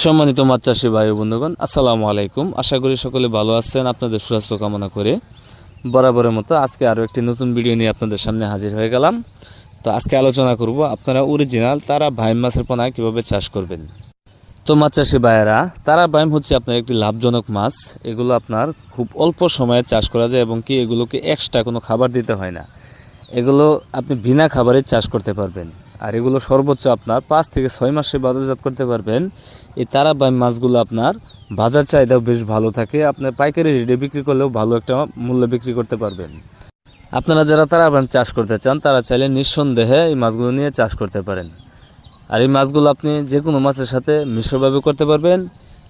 সম্মানিত মাছ চাষী ভাই ও বন্ধুগণ, আসসালামু আলাইকুম। আশা করি সকলে ভালো আছেন। আপনাদের সুস্বাস্থ্য কামনা করে বরাবরের মতো আজকে আরও একটি নতুন ভিডিও নিয়ে আপনাদের সামনে হাজির হয়ে গেলাম। তো আজকে আলোচনা করব আপনারা অরিজিনাল তারা বাইম মাছের পোনা কীভাবে চাষ করবেন। তো মাছ চাষী ভাইয়েরা, তারা বাইম হচ্ছে আপনার একটি লাভজনক মাছ। এগুলো আপনার খুব অল্প সময়ে চাষ করা যায় এবং কি এগুলোকে এক্সট্রা কোনো খাবার দিতে হয় না। এগুলো আপনি বিনা খাবারে চাষ করতে পারবেন। আর এগুলো সর্বোচ্চ আপনার 5 থেকে 6 মাসে বাজারজাত করতে পারবেন। এই তারা বাইম মাছগুলো আপনার বাজার চাহিদাও বেশ ভালো থাকে। আপনার পাইকারি রেটে বিক্রি করলেও ভালো একটা মূল্যে বিক্রি করতে পারবেন। আপনারা যারা তারা বাইম চাষ করতে চান তারা চাইলে নিঃসন্দেহে এই মাছগুলো নিয়ে চাষ করতে পারেন। আর এই মাছগুলো আপনি যে কোনো মাছের সাথে মিশ্রভাবে করতে পারবেন।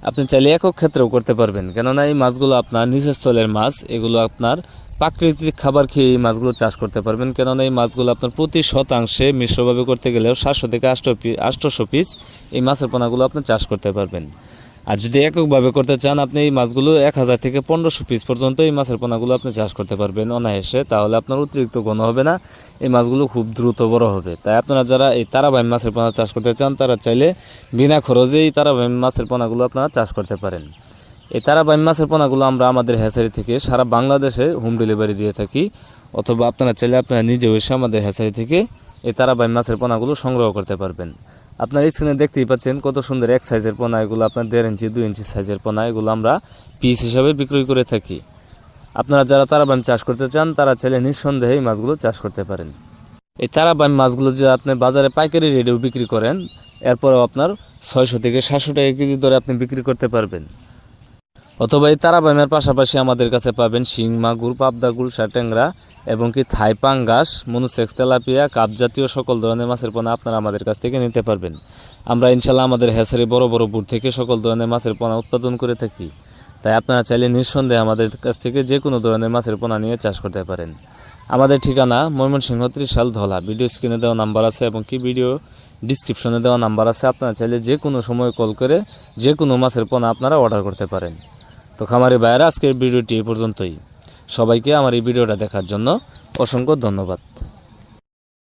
আপনি চাইলে একক ক্ষেত্রেও করতে পারবেন, কেননা এই মাছগুলো আপনার নিচস্থলের মাছ। এগুলো আপনার প্রাকৃতিক খাবার খেয়ে এই মাছগুলো চাষ করতে পারবেন, কেননা এই মাছগুলো আপনার প্রতি শতাংশে মিশ্রভাবে করতে গেলেও 700 থেকে 800 পিস এই মাছের পোনাগুলো আপনি চাষ করতে পারবেন। আর যদি এককভাবে করতে চান আপনি এই মাছগুলো 1000 থেকে 1500 পিস পর্যন্ত এই মাছের পোনাগুলো আপনি চাষ করতে পারবেন অনায়াসে। তাহলে আপনার অতিরিক্ত ঘন হবে না, এই মাছগুলো খুব দ্রুত বড় হবে। তাই আপনারা যারা এই তারা বাইম মাছের পোনা চাষ করতে চান তারা চাইলে বিনা খরচে এই তারা বাইম মাছের পোনাগুলো আপনারা চাষ করতে পারেন। এই তারা বাইম মাছের পোনাগুলো আমরা আমাদের হ্যাচারি থেকে সারা বাংলাদেশে হোম ডেলিভারি দিয়ে থাকি, অথবা আপনারা চাইলে আপনারা নিজেও এসে আমাদের হ্যাচারি থেকে এই তারা বাইম মাছের পোনাগুলো সংগ্রহ করতে পারবেন। আপনার স্ক্রিনে দেখতেই পাচ্ছেন কত সুন্দর এক সাইজের পোনা। এগুলো আপনার 1.5 ইঞ্চি 2 ইঞ্চি সাইজের পোনা। এগুলো আমরা পিস হিসাবে বিক্রয় করে থাকি। আপনারা যারা তারা বাইম চাষ করতে চান তারা চাইলে নিঃসন্দেহে এই মাছগুলো চাষ করতে পারেন। এই তারা বাইম মাছগুলো যে আপনি বাজারে পাইকারি রেটেও বিক্রি করেন, এরপরেও আপনার 600 থেকে 700 টাকা কেজি দরে আপনি বিক্রি করতে পারবেন। অথবা এই তারা বাইমের পাশাপাশি আমাদের কাছে পাবেন শিং মাগুর, পাবদা, গুলশা, ট্যাংরা এবং কি থাই পাঙ্গাস, মনুসেক্স, তেলাপিয়া, কাপ জাতীয় সকল ধরনের মাছের পোনা আপনারা আমাদের কাছ থেকে নিতে পারবেন। আমরা ইনশাল্লাহ আমাদের হ্যাচারি বড় বড় বুট থেকে সকল ধরনের মাছের পোনা উৎপাদন করে থাকি। তাই আপনারা চাইলে নিঃসন্দেহে আমাদের কাছ থেকে যে কোনো ধরনের মাছের পোনা নিয়ে চাষ করতে পারেন। আমাদের ঠিকানা ময়মনসিংহ, ত্রিশাল, ধলা। ভিডিও স্ক্রিনে দেওয়া নাম্বার আছে এবং কি ভিডিও ডিসক্রিপশনে দেওয়া নাম্বার আছে। আপনারা চাইলে যে কোনো সময় কল করে যে কোনো মাছের পোনা আপনারা অর্ডার করতে পারেন। তো খামারি ভাইয়েরা, আজকের ভিডিওটি এই পর্যন্তই। সবাইকে আমার এই ভিডিওটা দেখার জন্য অসংখ্য ধন্যবাদ।